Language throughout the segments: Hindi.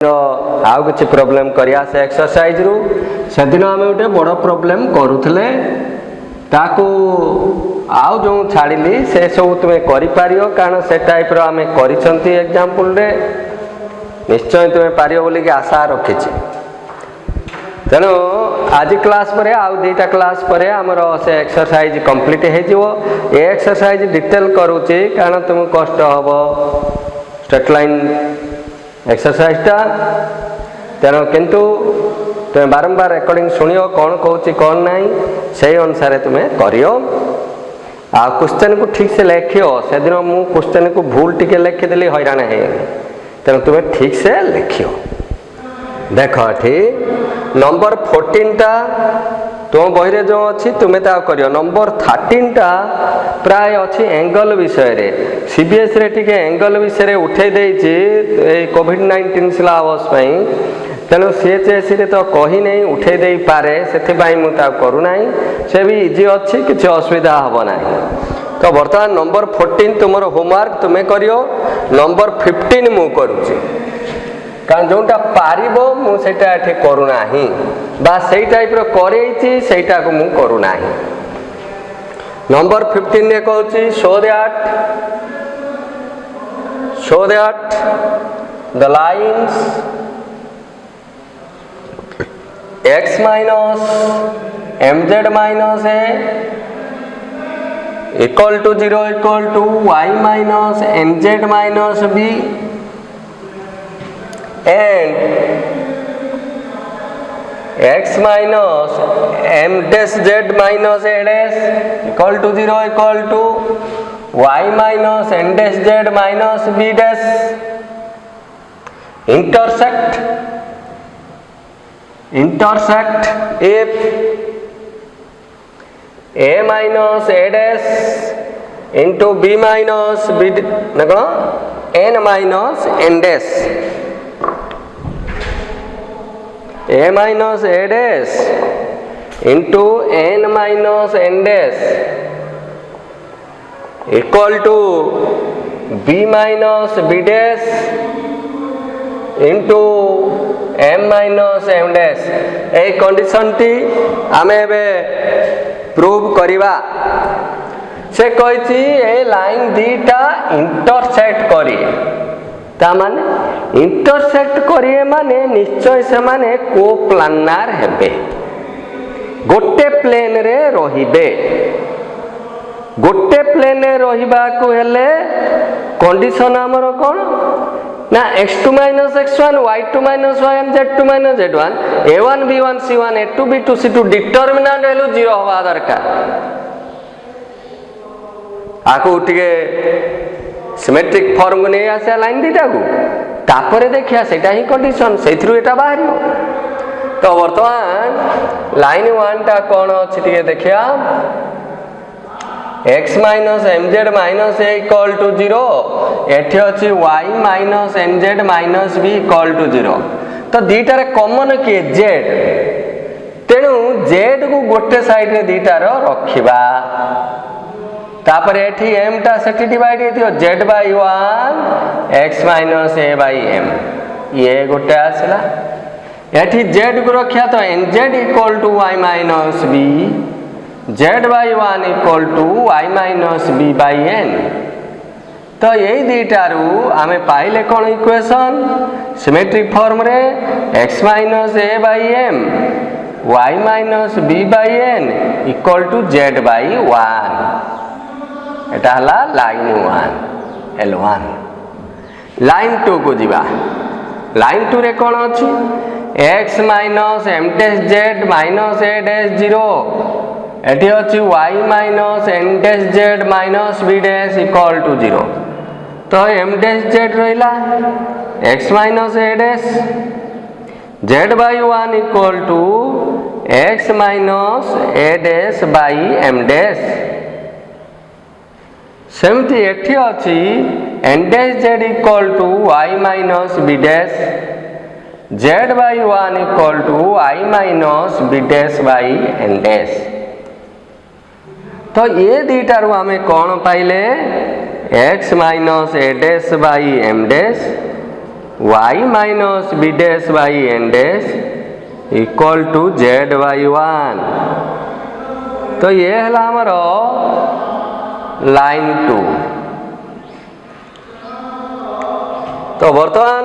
आउ किसी प्रोब्लेम करिया से एक्सरसाइज रु से दिन आम गोटे बड़ प्रोब्लेम करूले ताकू आउ जो छाड़ी से सब तुम कर कारण से टाइप आम कर एग्जाम्पल निश्चय तुम्हें पार बोल आशा रखी तेणु आज क्लास पर आउ दुईटा क्लास पर आमर से एक्सरसाइज कंप्लीट हो एक्सरसाइज डिटेल करुच्ची कारण तुम कष्ट हम स्ट्रेट लाइन एक्सरसाइजटा तेणु किंतु तुम्हें बारंबार रेकर्डिंग शुणियो कौन कहूँ कौन ना से अनुसार तुम्हें करियो आ क्वेश्चन को ठीक से लिखियो से दिन मु क्वेश्चन को भूल टिके लिखिदेली हैरान है तेणु तुम्हें ठीक से लिखियो देख ये नंबर 14टा तुम बही जो अच्छी तुम्हें कर नंबर 13टा प्राय अच्छी एंगल विषय रे सीबीएस रे टिके एंगल विषय उठे देछि कोविड-19 सिलेबस तेणु सीएचएस रे तो कही नहीं उठे दे पारे से मुझे करूना से भी इजी अच्छी किसी असुविधा हम ना तो बर्तमान नंबर 14 तुम होमवर्क तुम्हें करियो नंबर 15 मु करुच्ची कारण जोटा पारिबो मु सेटा एठे करूना बा सेई टाइप रो करेछि सेटा को मु करूना नंबर 15 ने कहूची show that the lines x minus mz minus a equal to 0 equal to y minus nz minus b and x minus m dash z minus a dash equal to 0 equal to y minus n dash z minus b dash intersect if a minus a dash into b minus b n minus n dash a minus a dash into n minus n dash equal to b minus b dash into m minus m dash a condition T आमे बे प्रूव करिवा से कहिछि ए लाइन दीटा इंटरसेक्ट करी ता माने इंटरसेक्ट करिए माने निश्चय से माने को प्लानार हेबे गोटे प्लेन रे रहिबे गोटे प्लेन रे रहिबा को हेले कंडीशन हमर कोन ना x2 - x1 y2 - y1 z2 - z1 a1 b1 c1 a2 b2 c2 determinant value 0 होबा दरकार आको उठिके सिमेट्रिक फॉर्म को नहीं आसे लाइन दीटा को तापर देखिया सेटा ही कंडीशन सेथरु एटा बाहर तो वर्तमान लाइन 1 टा कोन अछि टिके देखिया x minus mz minus a equal to 0 एठी अछि y minus nz minus b equal to 0 तो दीटा रे कॉमन के z तेनु z को गोटे साइड रे दीटा रो रखिबा तापर एठी m टा सेठी divide हेतियो z by 1 x minus a by m ये गोटे आसला एठी z को रखिया तो nz equal to y minus b z by 1 equal to y minus b by n तो यही दीटा रू आमे पाइले कोन इक्वेशन सिमेट्रिक फॉर्म रे x minus a by m y minus b by n equal to z by 1 एटा हला लाइन 1 L1 लाइन 2 को जीवा लाइन 2 रे कोन अछि x minus m dash z minus a dash 0 एठी अछि y minus n dash z minus b dash equal to 0 तो m dash z रहिला x minus a dash z by 1 equal to x minus a dash by m dash सेमती एठी अछि n dash z equal to y minus b dash z by 1 equal to y minus b dash by n dash तो ये दीटा रू आमे कौन पाइले x minus a dash by m dash y minus B dash by N dash equal to Z by 1। तो ये है हमारा लाइन 2। तो बर्तमान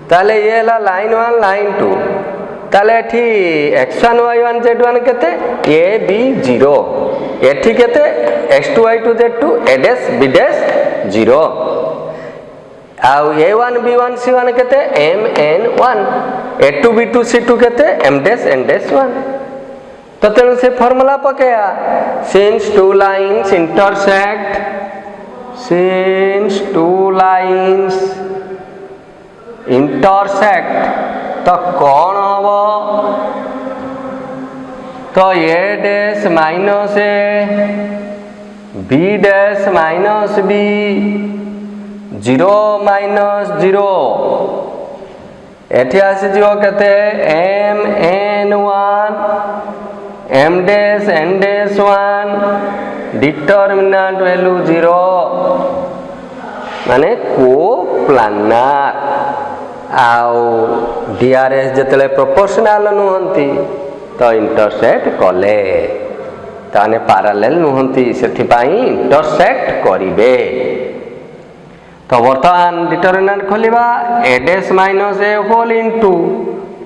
ताले ये है लाइन 1 लाइन 2 ताले एठी x1 y1 z1 केते a b 0 एठी केते x2 y2 z2 a dash b dash 0 आउ a1 b1 c1 केते m n 1 a2 b2 c2 केते m डैश n डैश 1। तो तेणु से फॉर्मूला पकेया सिंस टू लाइन्स इंटरसेक्ट तो कौन हम तो a dash minus a b dash minus b 0 minus 0 एठी आसी जीव केते m n 1 m dash n dash 1 determinant value 0 माने को प्लानर आउ डीआरएस जतले प्रोपोर्शनल नुहंती तो इंटरसेक्ट कले ताने पैरेलल नुहंती सेथि पई इंटरसेक्ट करिवे। तो वर्तमान डिटरमिनेंट खोलिबा a dash minus a whole into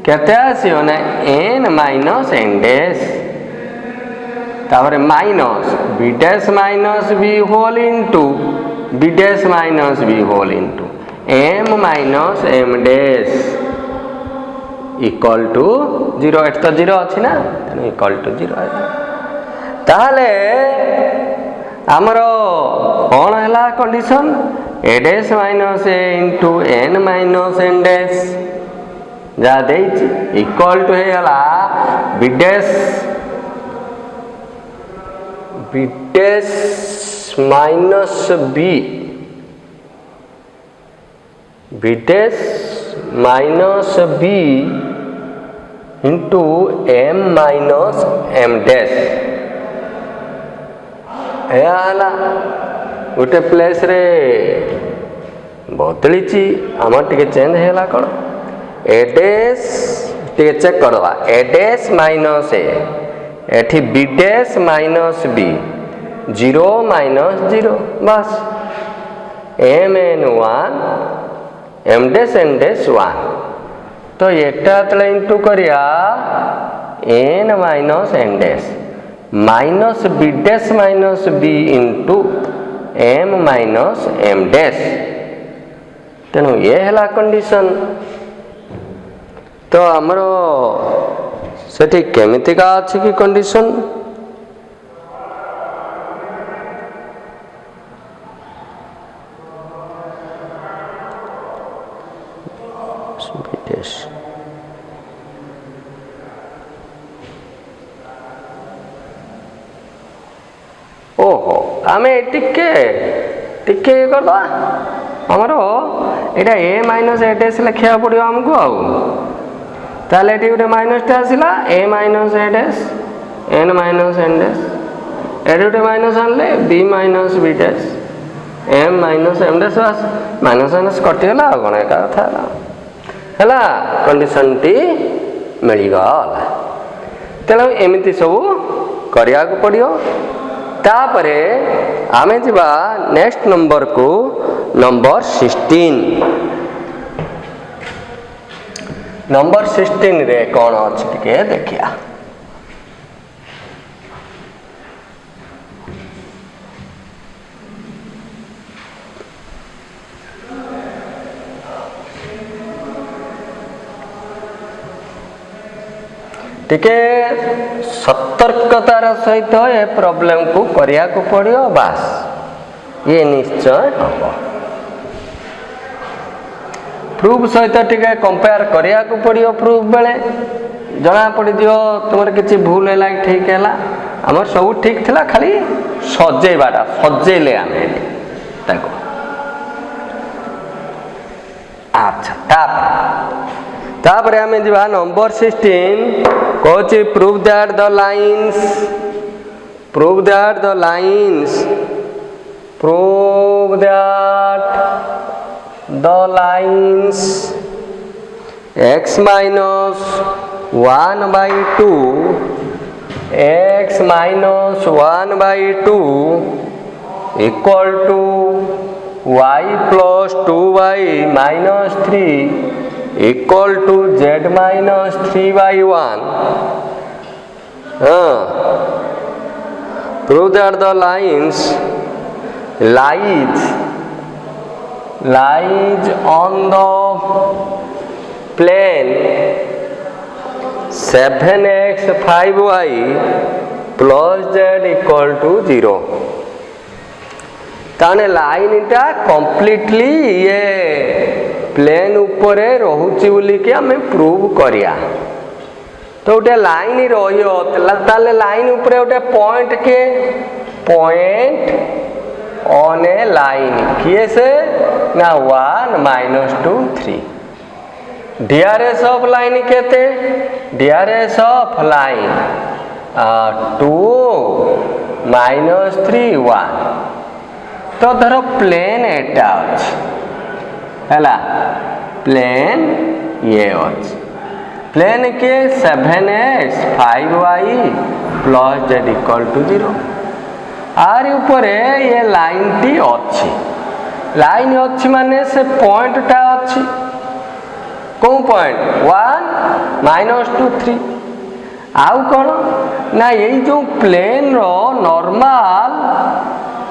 केते आसीओ ना n माइनस n डैश तापर minus b dash minus b whole into b dash minus b whole into m minus m dash equal to 0 एट तो 0 अछि ना इक्वल टू 0 ताहले हमरो कोन हला condition a dash minus a into n minus n dash जा देछि इक्वल टू हेला b dash minus b dash minus b into m minus m dash एला गोटे प्लेस रे बदली आम टे चेंज है कौन ए डैश टे चेक करवा ए डैश माइनस ए एठी B dash minus B 0 minus 0 बस m n 1 m dash n dash 1 तो एटा तले इंटू करिया n minus n dash minus B dash minus B into m minus m dash तेणु ये है कंडीशन। तो आमर सेठी केमितिका अछि कि कंडीशन ओहो आमे टिके टिके करबा हमरो एटा a माइनस a डैश लिखिया पड़ियो हमको आउ ताले एटी गोटे माइनस टा आसिला a minus a dash n minus n dash एटी गोटे माइनस आनले b minus b dash m minus m dash बस माइनस माइनस कटि गला कोन एका था हला कंडीशन टी मिली गला तेला एमिति सब करिया को पड़ियो। तापरे आमे जिबा नेक्स्ट नंबर को नंबर 16 नंबर 16 रे कौन अछि टिके देखिया टिके सतर्कतार सहित ए प्रॉब्लम को करिया को पड़ियो बास ये निश्चय हम प्रूफ सहित टिके कंपेयर करिया को पड़ियो प्रूफ बेले जना पड़ी दियो तुमर किछि भूल हैला ठीक हैला हमर सब ठीक थिला खाली सजेबाटा सजेले आमे ताको अच्छा तापरे आमे जिबा number 16 Kochi prove that the the lines x minus 1 by 2 x minus 1 by 2 equal to y plus 2y minus 3 equal to z minus 3 by 1. Prove that the lines lies on the plane 7x 5y plus z equal to 0. ताने लाइनटा कम्प्लीटली ये प्लेन ऊपर रोचे बोली कि आम प्रूव करिया तो गोटे लाइन रही लाइन ऊपर गोटे पॉइंट के पॉइंट ऑन ए लाइन किए से ना 1 minus 2 3 DRS ऑफ लाइन केते DRS ऑफ लाइन 2 minus 3 1 तो धर प्लेन एटा अछि हैला प्लेन ये अछि प्लेन के 7x 5y plus z equal to 0 are ऊपर ये लाइन टी अच्छी लाइन अच्छी माने से पॉइंट टा अच्छी कौ पॉइंट 1 minus 2 3 आउ कौन ना यही जो प्लेन रो नॉर्मल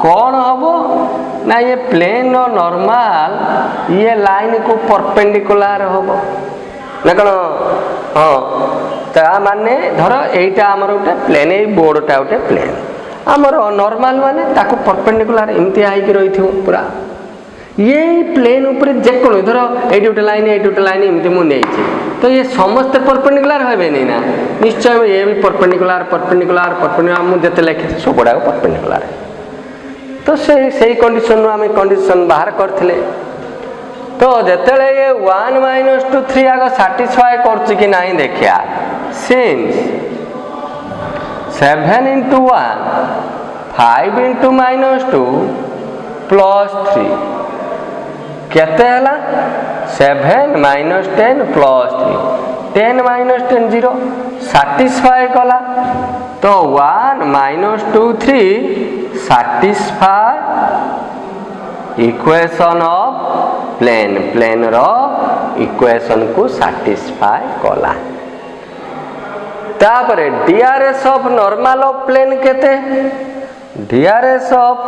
कौन हबो ना ये प्लेन रो नॉर्मल ये लाइन को परपेंडिकुलर हबो ना कौन हाँ ता माने धर एटा हमर गोटे प्लेन ए बोर्डटा गोटे प्लेन आमर नॉर्मल माने ताको परपेंडिकुलर एमती आइक रही पूरा ये प्लेन ऊपर जेको धर ये गोटे लाइन एमती मुझे तो ये समस्ते परपेंडिकुलर हे नहीं ना निश्चय ये भी परपेंडिकुलर मुझे लिखी सब गुड़ाक परपेंडिकुलर तो से कंडीशन आम कंडीशन बाहर करते तो जिते ये 1 minus 2 3 आग साटिस्फाई कर देखिया since 7 into 1 5 into minus 2 plus 3 केते हला 7 minus 10 plus 3 10 minus 10 0 satisfy कला तो 1 minus 2 3 satisfy equation of plane रो इक्वेशन को satisfy कला तापरे DRS of normal of plane केते DRS of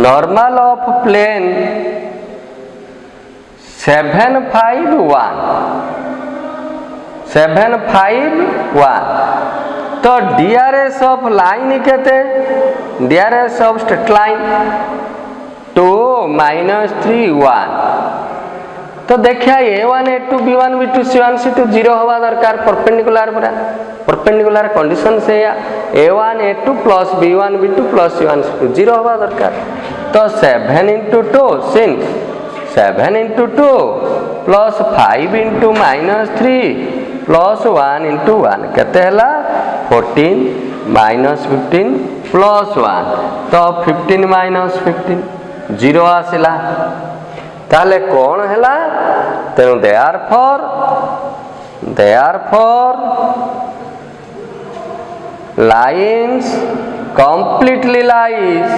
normal of plane 7 5 1 तो DRS ऑफ लाइन केते DRS of straight line 2 minus 3 1 तो देखिया A1 A2 B1 B2 C1 C2 0 हवा दरकार परपेंडिकुलर पूरा परपेंडिकुलर कंडीशन से A1 A2 plus B1 B2 plus C1 C2 0 हवा दरकार तो 7 into 2 since 7 into 2 plus 5 into minus 3 plus 1 into 1 केते हला 14 minus 15 plus 1 तो 15 minus 15 0 आसिला ताले कौन हैला तेनु therefore lines completely lies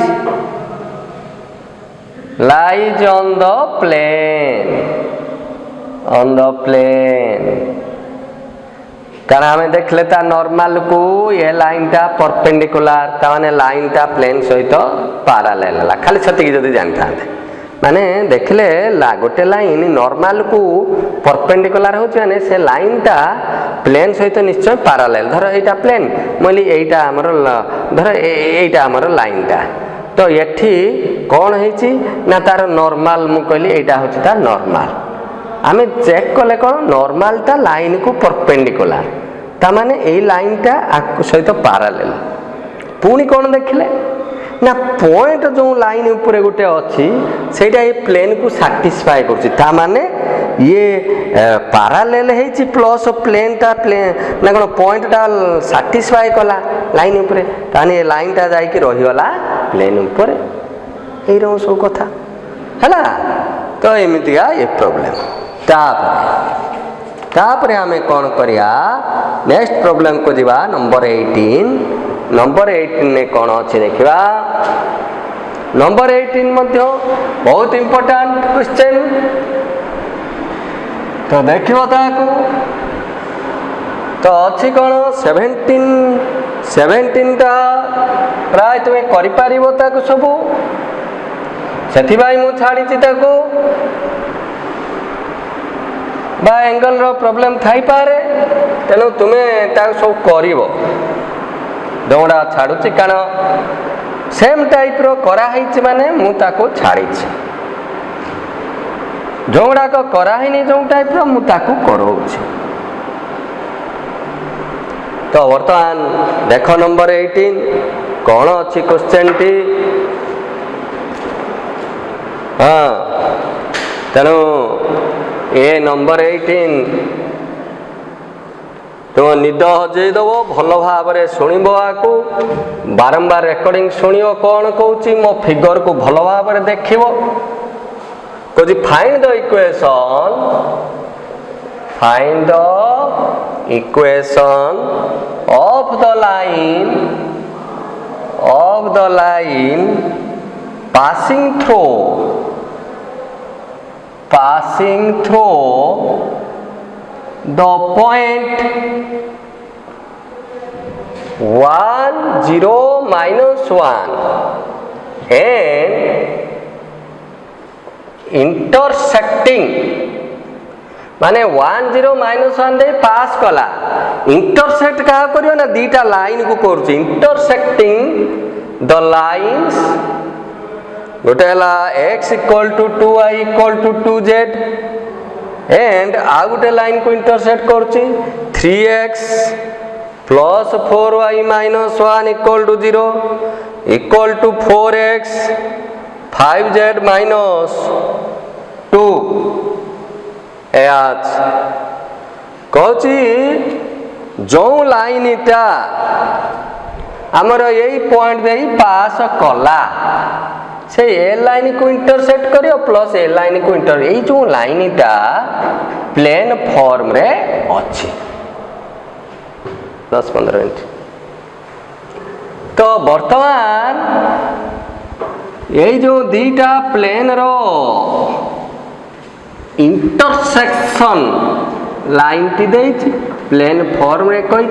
on the plane कारण हमें देख लेता नॉर्मल को ये लाइन टा परपेंडिकुलर ताने लाइन टा प्लेन सहित पैरेलल है खाली छति की जदी जानता माने देखले गोटे लाइन नॉर्मल को परपेंडिकुलर हो से लाइन टा प्लेन सहित निश्चय पैरेलल धर एटा प्लेन मोली एटा हमर धर एटा हमर लाइन टा तो एठी कौन है ना तार नॉर्मल मु कहली एटा होची तार नॉर्मल आमे चेक कले कौन नॉर्मल टा लाइन को परपेंडिकुलर ता माने ए लाइन टा सहित पैरेलल पुणी कौन देखले ना पॉइंट जो लाइन ऊपर गोटे अच्छी सेटा ये प्लेन को सैटिस्फाई करछि ता माने ये पैरेलल है प्लस प्लेन टा प्लेन ना कोन पॉइंट टा सैटिस्फाई कला लाइन ऊपर ताने लाइन टा जाई कि रही वाला प्लेन ऊपर ए रो सब कथा है तो एमतिया ये प्रोब्लेम तापर आम कौन करिया नेक्स्ट प्रोब्लेम को जीवा नंबर 18 ने कौन अच्छे देखा नंबर 18 मध्य बहुत इंपोर्टेंट क्वेश्चन तो देखियो ताको तो अच्छी कौन 17 टा प्राय तुम्हें करि पारिबो ताको सबू सेथिबाई मु छाड़ी ताको बा एंगल रो प्रॉब्लम थाई पारे तेणु तुम्हें ताको सब करिवो दौड़ा छाड़ुची कारण सेम टाइप रो करा हिच माने मु ताको छाड़ीछि जोड़ा को करा हिनी जो टाइप रो मु ताको करौछि तो वर्तमान देखो नंबर 18 कौन अच्छी क्वेश्चन टी हाँ तेणु ए नंबर 18 तुम निद हजेदब भल भाव शुणब आकु बारंबार रेकर्डिंग शुणियो कौन कहूँ मो फिगर को भल भाव देखियो कौच find the equation of the line passing through the point 1 0 minus 1 and intersecting माने 1 0 minus 1 दे पास कला इंटरसेक्ट क्या करियो ना दीटा लाइन को करूची इंटरसेक्टिंग द लाइन्स गोटे हला x equal to 2y equal to 2z and आ गोटे लाइन को इंटरसेक्ट करूची 3x plus 4y minus 1 equal to 0 equal to 4x 5z minus 2 आज कहूँ जो लाइन टा आमर यही पॉइंट दे पास कला से ए लाइन को इंटरसेक्ट करियो प्लस ए लाइन को इंटर यही जो लाइन टा प्लेन फॉर्म रे अच्छी 10-15 मिनट तो वर्तमान यही जो दीटा प्लेन रो इंटरसेक्शन लाइन टी देछि प्लेन फॉर्म रे कहि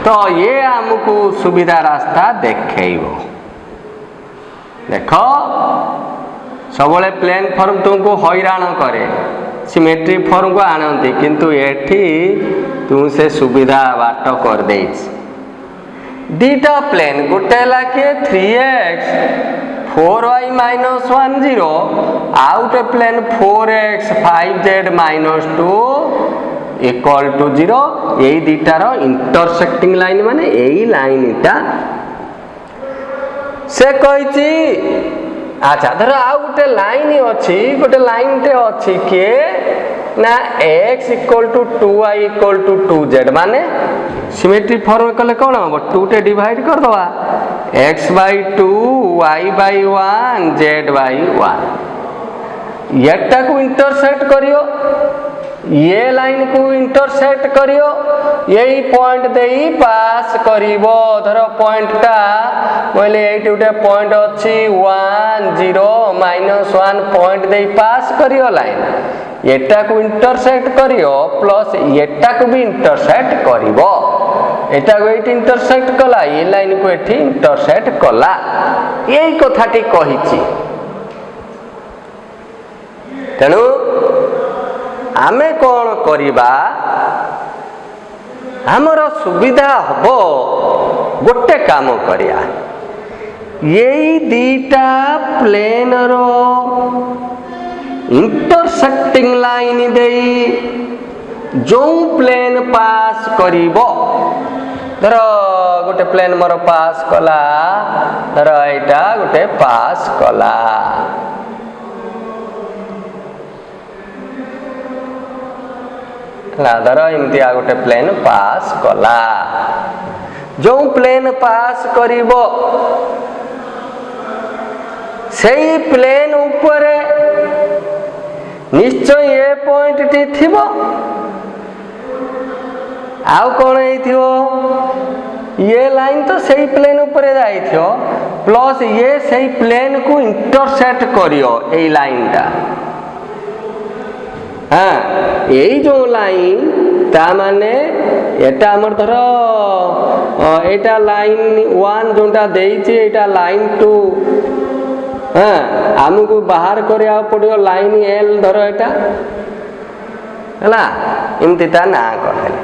तो ये हमको सुविधा रास्ता देखैबो देखो सबले प्लेन फॉर्म तुमको हैरान करे सिमेट्रिक फॉर्म को आनंती किंतु एठी तुम से सुविधा बाट कर देछि दीटा प्लेन गोटे लाके 3x 4y माइनस 1 0 आउट plane 4x 5z minus 2 equal to 0 यही दीटार इंटरसेक्टिंग लाइन माने यही लाइन टा से कहिछि अच्छा धर आउ गोटे लाइन अच्छी गोटे लाइन टे अच्छी के ना x equal to 2y equal to 2z माने सिमेट्रिक फॉर्म कले कौन हम 2 टे डिवाइड कर दवा x by 2 y by 1 z by 1 येटा को इंटरसेक्ट करियो ये लाइन को इंटरसेक्ट करियो यही पॉइंट दे पास करिवो धर पॉइंट टा बोले एठी उठे पॉइंट अछि 1 0 माइनस 1 पॉइंट दे पास करियो लाइन एटा को इंटरसेक्ट करियो प्लस एटा को भी इंटरसेक्ट करिवो एटा को एठी इंटरसेक्ट कला ये लाइन को एठी इंटरसेक्ट कला यही कथाटी कहिछि तेणु आमे कौन करिबा हमर सुविधा हबो गोटे काम करिया यही दीटा प्लेन रो इंटरसेक्टिंग लाइन देई जो प्लेन पास करिवो धर गोटे प्लेन मोर पास कला धर एटा गोटे पास कला धर एमती आ गोटे प्लेन पास कला जो प्लेन पास करिवो सेई प्लेन उपरे निश्चय ए पॉइंट टी थिबो आउ कौन हो ये लाइन तो सही प्लेन ऊपर जाई प्लस ये सही प्लेन को इंटरसेक्ट करियो ए लाइन टा हाँ यही जो लाइन ता माने एटा हमर धर एटा लाइन 1 जोटा देइछे एटा लाइन 2 हाँ हमको बाहर करिया पड़ियो लाइन एल धर एटा हला इमति ता ना करले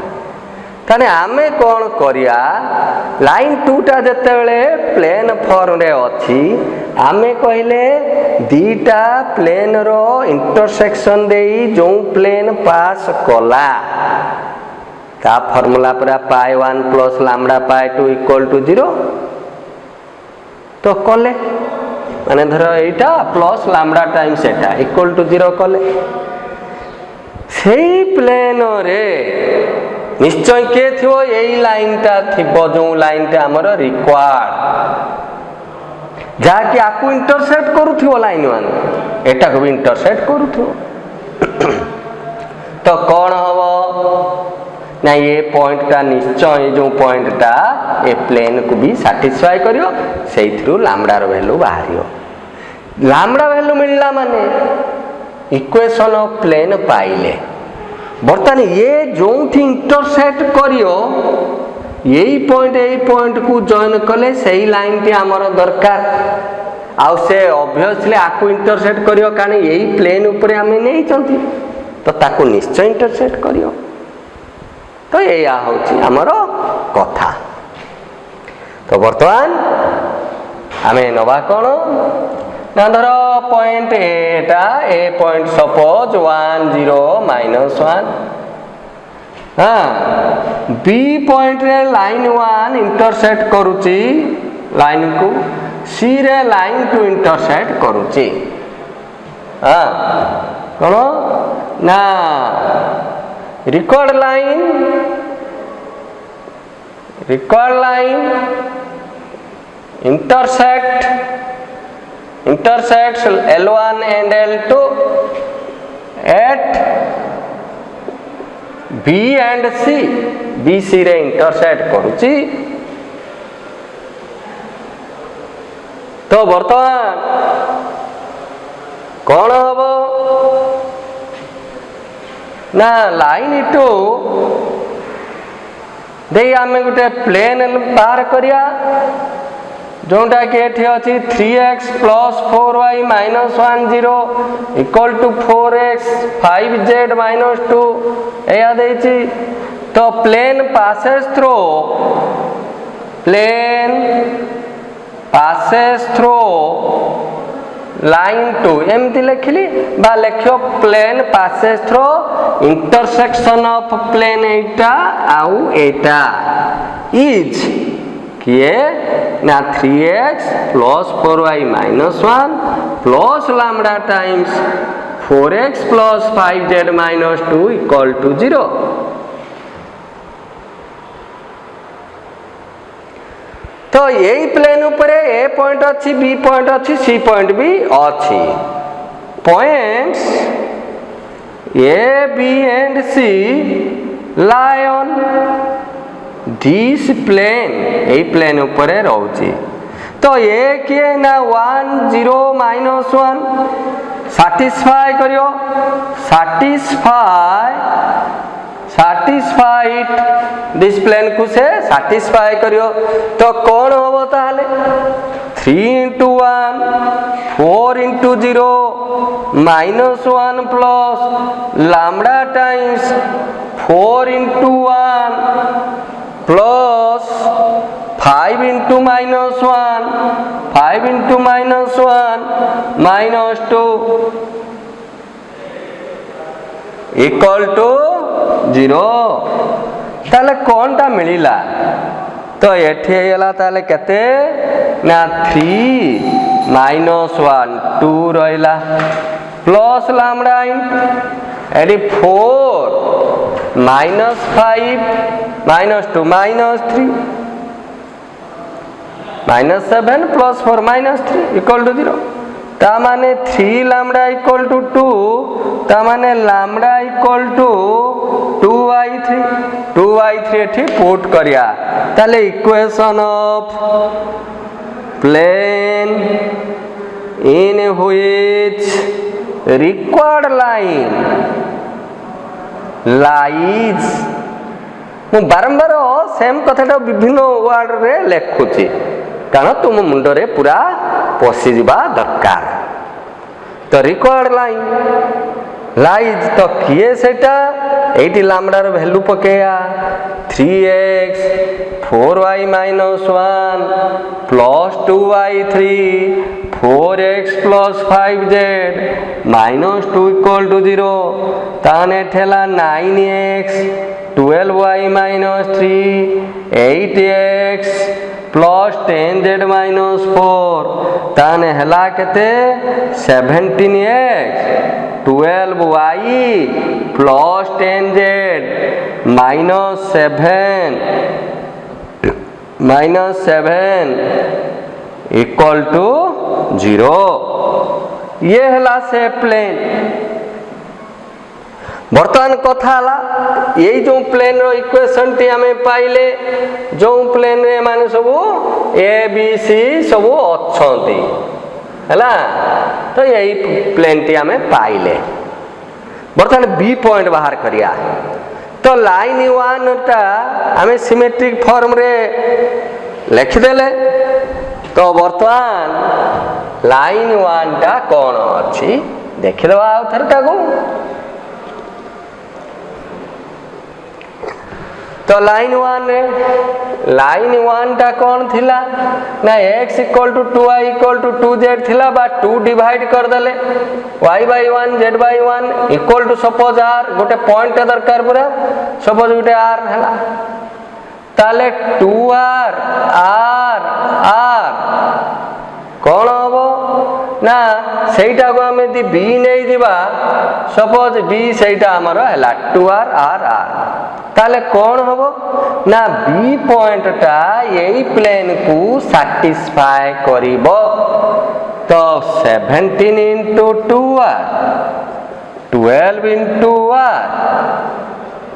ताने आमे कौन करिया लाइन 2 टा जते बेले प्लेन फॉर्म रे अछि आमे कहले दीटा प्लेन रो इंटरसेक्शन देई जो प्लेन पास कला ता फार्मूला पूरा pi 1 plus lambda pi 2 equal to 0 तो कले माने धर एटा प्लस लैम्डा टाइम्स एटा इक्वल टू 0 कले सेही प्लेन रे निश्चय के थो यही लाइन टा थिबो जो लाइन टा हमर रिक्वायर्ड जहा कि आकु इंटरसेक्ट करूथिबो लाइन 1 एटा को भी इंटरसेक्ट करूथिबो तो कौन हबो ना ये पॉइंट टा निश्चय जो पॉइंट टा ए प्लेन को भी सैटिस्फाई करियो सेइथरु लैम्डा रो वैल्यू बाहरियो लैम्डा वैल्यू मिलला माने इक्वेशन ऑफ प्लेन पाइले बर्तमान ये जो इंटरसेक्ट करियो यही पॉइंट को जॉइन कले सही लाइन टी हमर दरकार आउ से ऑब्वियसली आकु इंटरसेक्ट करियो कारण यही प्लेन ऊपर हमें नहीं चलती तो ताकु निश्चय इंटरसेक्ट करियो तो या होची हमर कथा तो बर्तमान हमें नवा कोन ना धर पॉइंट एटा ए पॉइंट सपोज 1 0 -1 हाँ बी पॉइंट रे लाइन 1 इंटरसेक्ट करूची लाइन को सी रे लाइन 2 इंटरसेक्ट करूची हाँ कौन ना record line intersects L1 and L2 at B and C BC रे इंटरसेक्ट करूची तो वर्तमान कौन हबो ना लाइन 2 दे आमे गुटे प्लेन बाहर करिया जोटा कि एठी अछि 3x + 4y - 1 0 equal to 4x 5z - 2 एया देछि तो प्लेन पासेस थ्रू लाइन 2 एमती लिखली बा लिखियो plane passes through intersection of plane एटा आउ एटा इज किए ना 3x + 4y - 1 plus lambda times 4x + 5z - 2 equal to 0 तो यही प्लेन ऊपर ए पॉइंट अच्छी बी पॉइंट अच्छी सी पॉइंट भी अच्छी points A B and C lie on this plane यही प्लेन ऊपर रोची तो ये किए ना 1 0 -1 सैटिस्फाई करियो सैटिस्फाइड दिस प्लेन को से सैटिस्फाई करियो तो कौन होबो ताले 3 × 1 4 × 0 -1 plus lambda times 4 × 1 plus 5 × -1 5 × -1 -2 equal to 0 ताले कौन टा मिलिला तो एठी हेला ताले केते ना 3 -1 2 रहिला प्लस लैम्डा एडी 4 -5 -2 -3 -7 + 4 -3 इक्वल टू 0 ता माने 3 लैम्डा इक्वल टू 2 ता माने लैम्डा इक्वल टू 2y3 एठी पुट करिया ताले equation of plane in which required line lies मु बारंबार सेम कथाटा विभिन्न वर्ड रे लेखुची कारण तुम मुंडरे पूरा पशि जिबा दरकार तो रिक्वायर्ड लाइन लाइज तो किए सेटा एटी लैम्डार वैल्यू पकेया 3x 4y minus 1 plus 2y3 4x plus 5z minus 2 equal to 0 ताने ठेला 9x 12y minus 3 8x plus 10z minus 4 ताने हला केते 17x 12y plus 10z minus 7 equal to 0 ये हला से प्लेन बर्तमान कथा हला यही जो प्लेन रो इक्वेशन टी हमें पाइले जो प्लेन रे माने सब ए बी सी सब अछंती हला तो यही प्लेन टी हमें पाइले बर्तमान बी पॉइंट बाहर करिया तो लाइन 1 टा हमें सिमेट्रिक फॉर्म रे लिख देले तो बर्तमान लाइन 1 टा कौन अच्छी देखि दवा आ थर ताको तो लाइन 1 टा कौन थिला ना x equal to 2y equal to 2z थिला बा 2 डिवाइड कर देले y by 1 z by 1 equal to suppose r गोटे पॉइंट दरकार पूरा सपोज गोटे r हैला ताले 2r r कौन हबो ना सेटा को हमें दी b नहीं दिबा सपोज b सेटा हमरो हैला 2r r ताले कौन हबो ना बी पॉइंट टा यही प्लेन को सैटिस्फाई करिवो तो 17 into 2r 12 into r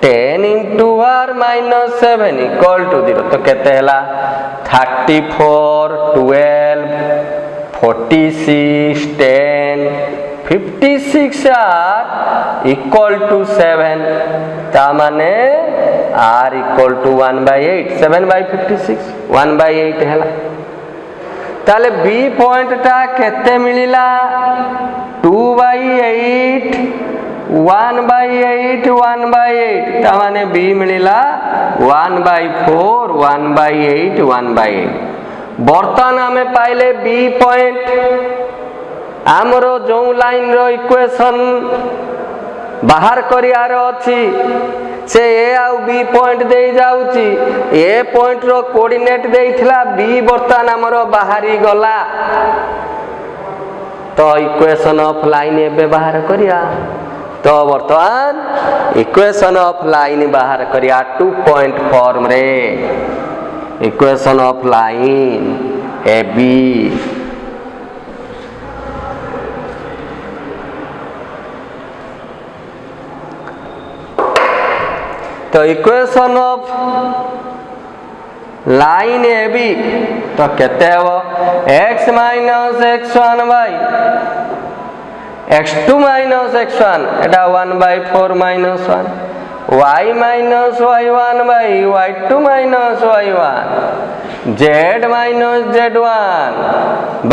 10 into r minus 7 equal to 0 तो कहते हला 34 12 46 10 56 r equal to 7 ता माने r equal to 1 by 8 7 by 56 1 by 8 हैला ताले b पॉइंट टा केते मिलिला 2 by 8 1 by 8 1 by 8 ता माने b मिलिला 1 by 4 1 by 8 1 by 8 बर्तमान हमें पाइले b पॉइंट आमरो जो लाइन रो इक्वेशन बाहर करियार अछि से ए आउ बी पॉइंट दे जाउची ए पॉइंट रो कोऑर्डिनेट देइथिला बी बर्तमान हमरो बाहरी गला तो इक्वेशन ऑफ लाइन एबे बाहर करिया तो बर्तमान इक्वेशन ऑफ लाइन बाहर करिया 2 पॉइंट फॉर्म रे equation of line A B तो equation of line A B तो केते हो x minus x1 by x2 minus x1 Etah 1 by 4 minus 1 y minus y1 by y2 minus y1 z minus z1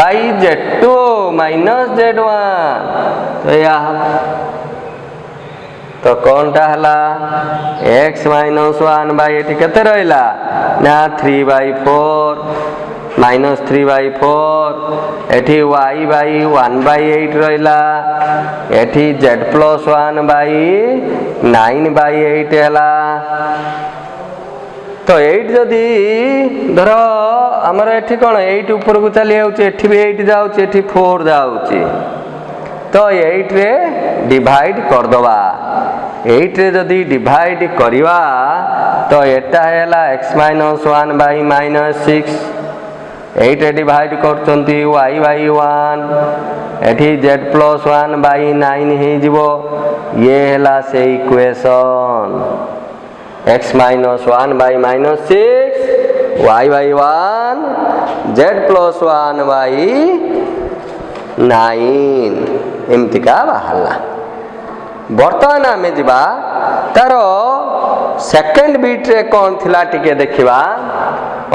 by z2 minus z1 तो यहाँ तो कौन टा हला x माइनस 1 बाई एटी केते रहिला ना 3 by 4 minus 3 by 4 eighty y by 1 by 8 रहिला eighty z plus 1 by 9 by 8 हला तो 8 जदी धरो हमर एठी कोन 8 ऊपर को चली आउची एठी भी 8 जाउची एठी 4 जाउची तो 8 रे डिवाइड कर दवा 8 रे जदी डिवाइड करिवा तो एटा हैला x माइनस 1 बाई माइनस 6 एइटे डिवाइड करचंती y बाई 1 एठी z प्लस 1 बाई 9 हे जीवो ये हला से इक्वेशन x माइनस 1 by minus 6 y by 1 z plus 1 by 9 एमती का बाहरला। बर्तमान आमे जिबा तार सेकंड बीट रे कौन थिला टिके देखिबा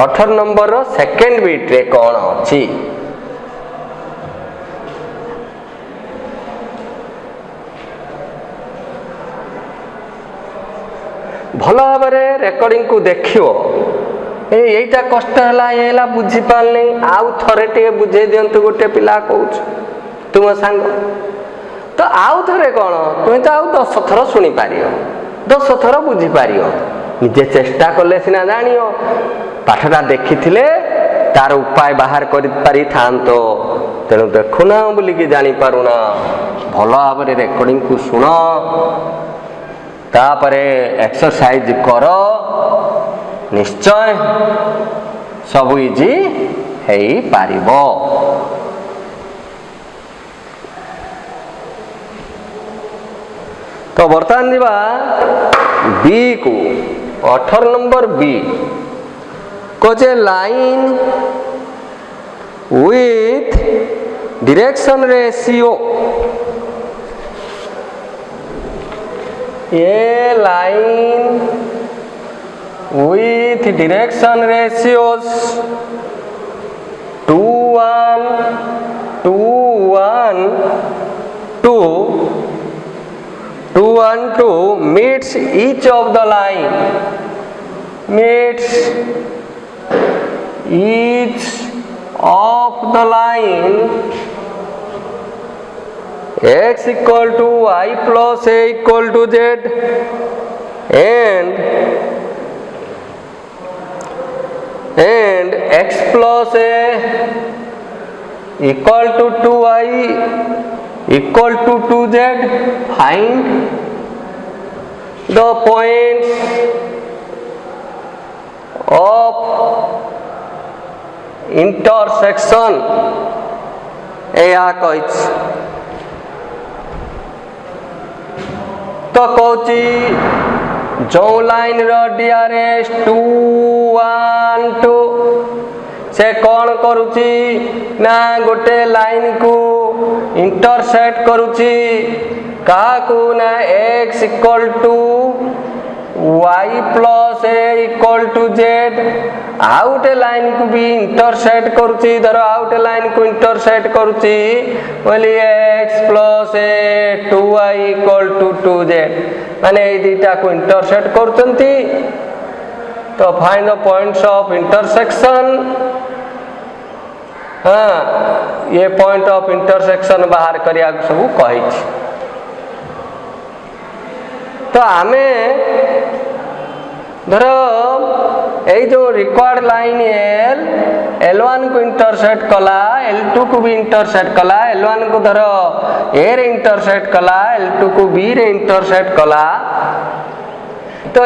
18 नंबर रो सेकंड बीट रे कौन अछि भल भाव रेकर्डिंग को देखियो एटा कष्ट हला एला बुझी पाल नहीं आउ थरे टे बुझे दियंतु गोटे पिला कहूछ तुम सांग तो आउ थरे कौन तुम तो आउ 10 थर सुनी पारियो 10 थर बुझी पारियो निजे चेष्टा कले सिना जानियो पाठटा देखिथिले तार उपाय बाहर करि पारि थांतो तेणु देखुना बोली कि जानी पारुना भल भाव रेकर्डिंग को सुन तापरे एक्सरसाइज कर निश्चय सब इजी है पारिबो। तो बर्तमान दिबा बी को 18 नंबर बी कोजे लाइन विथ डायरेक्शन रेशियो ये line with direction ratios 2 1 2 1 2 2 1 2 meets each of the line meets each of the line x equal to y plus a equal to z and x plus a equal to 2y equal to 2z find the points of intersection या कहिच तो कहूची जो लाइन रो डीआरएस 2 1 2 से कौन करुची ना गोटे लाइन को इंटरसेक्ट करुची कहा को ना x equal to y plus a equal to z आउटे लाइन को भी इंटरसेक्ट करुची धरो आउटे लाइन को इंटरसेक्ट करुची बोली x plus a 2y equal to 2z माने ए दुटा को इंटरसेक्ट करचंती तो find the points of intersection. हाँ ये पॉइंट ऑफ इंटरसेक्शन बाहर करिया सब कहि तो आमे धरो ए जो रिक्वायर्ड लाइन L1 को इंटरसेक्ट कला L2 को भी इंटरसेक्ट कला L1 को धरो A रे इंटरसेक्ट कला L2 को B रे इंटरसेक्ट कला तो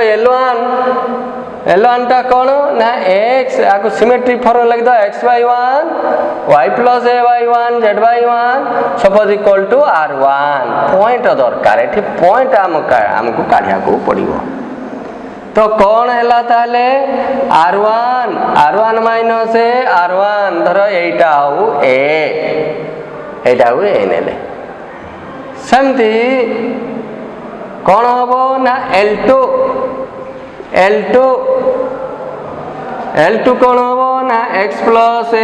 L1 टा कौन ना x आको सिमेट्री फॉर्म लग दो x by 1 y plus a by 1 z by 1 suppose equal to r1 point दरकार एठी पॉइंट हमको काढिया को पड़िबो तो कौन हैला ताले r1 माइनस a r1 धरो एटा हो a नेले समती कौन हबो ना L2 कौन हबो ना x plus a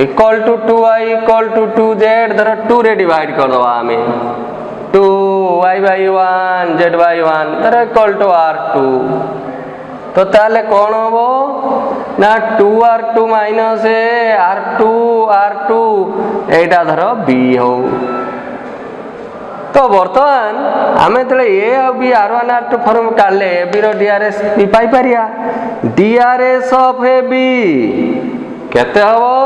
equal to 2y equal to 2z धरो 2 रे डिवाइड कर दवा हमें 2 y by 1 z by 1 धरो इक्वल टू r2 तो ताले कौन हबो ना 2r2 माइनस a r2 एटा धरो b हो तो बर्तमान आमे तले ए आ बी r1 r2 फॉर्म काले ए बी रो डीआरएस बी पाई परिया डीआरएस ऑफ ए बी केते हबो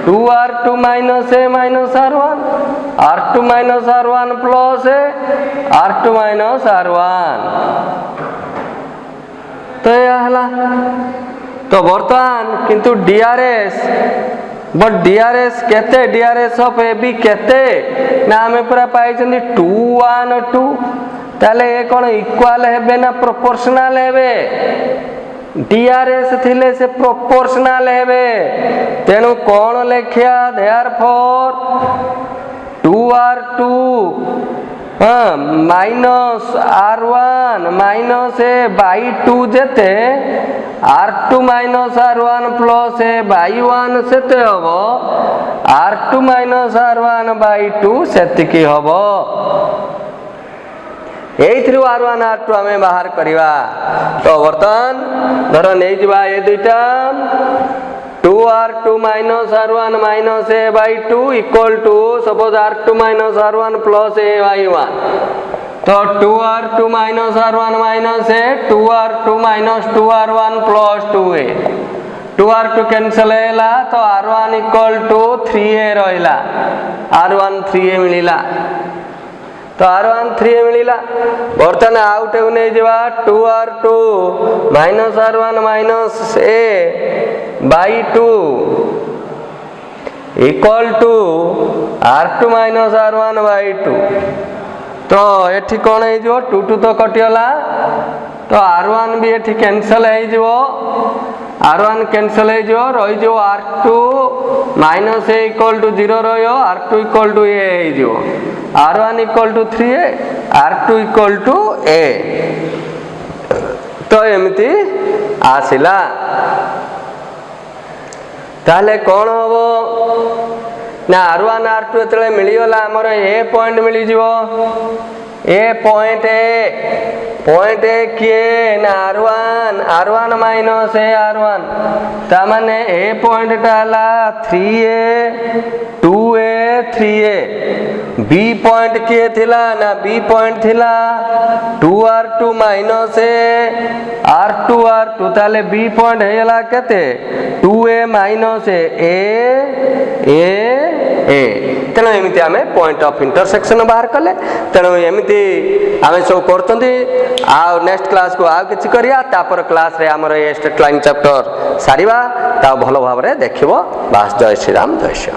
2r2 minus a minus r1 r2 minus r1 plus a r2 minus r1 तो या हला तो बर्तमान किंतु डीआरएस बट डीआरएस केते डीआरएस ऑफ ए बी केते ना हमें पूरा पाई 2 1 2 ताले ये कौन इक्वाल हेबे ना प्रोपोर्शनल हेबे डीआरएस थिले से प्रोपोर्शनल हेबे तेणु कौन लेखिया therefore 2r2 minus r1 minus A by 2 जेते r2 minus r1 plus A by 1 सेते हबो r2 माइनस r1 बाई 2 सेतिकी हबो एइथरु r1 r2 हमें बाहर करिवा तो बर्तन धर नै जिबा ए दुईटा 2r2 minus r1 minus a by 2 equal to suppose r2 minus r1 plus a by 1 तो 2r2 minus r1 minus a 2r2 minus 2r1 plus 2a 2r2 cancel हैला तो r1 इक्वल टू 3a रहिला r1 3a मिलिला तो r1 3a मिलिला बर्तन आउट नै जिबा 2r2 minus r1 minus a by 2 equal to r2 minus r1 by 2 तो एठी कौन है जो 2 2 तो कटियला तो r1 भी एठी कैंसल है जो r1 कैंसल है जो रही जो r2 minus a equal to 0 रहियो r2 इक्वल टू a है जो r1 equal to 3a r2 equal to a तो एमती आसिला ताले कौन हबो ना r1 r2 एतले मिलियोला हमर a पॉइंट मिली जीवो a पॉइंट ए किए ना r1 माइनस a r1 ता माने a पॉइंट टाला 3a 2a 3a b point किए थिला ना b पॉइंट थिला 2r2 माइनस a r2 ताले b पॉइंट हेला केते 2a माइनस a तेणु एमती आम पॉइंट ऑफ इंटरसेक्शन बाहर कले तेणु एमती आम सब करते नेक्स्ट क्लास को आउ किछि करिया तापर क्लास रे हमर ए स्ट्रेट लाइन चैप्टर सारिबा ता भलो भाबरे देखिबो बास जय श्री राम जय श्री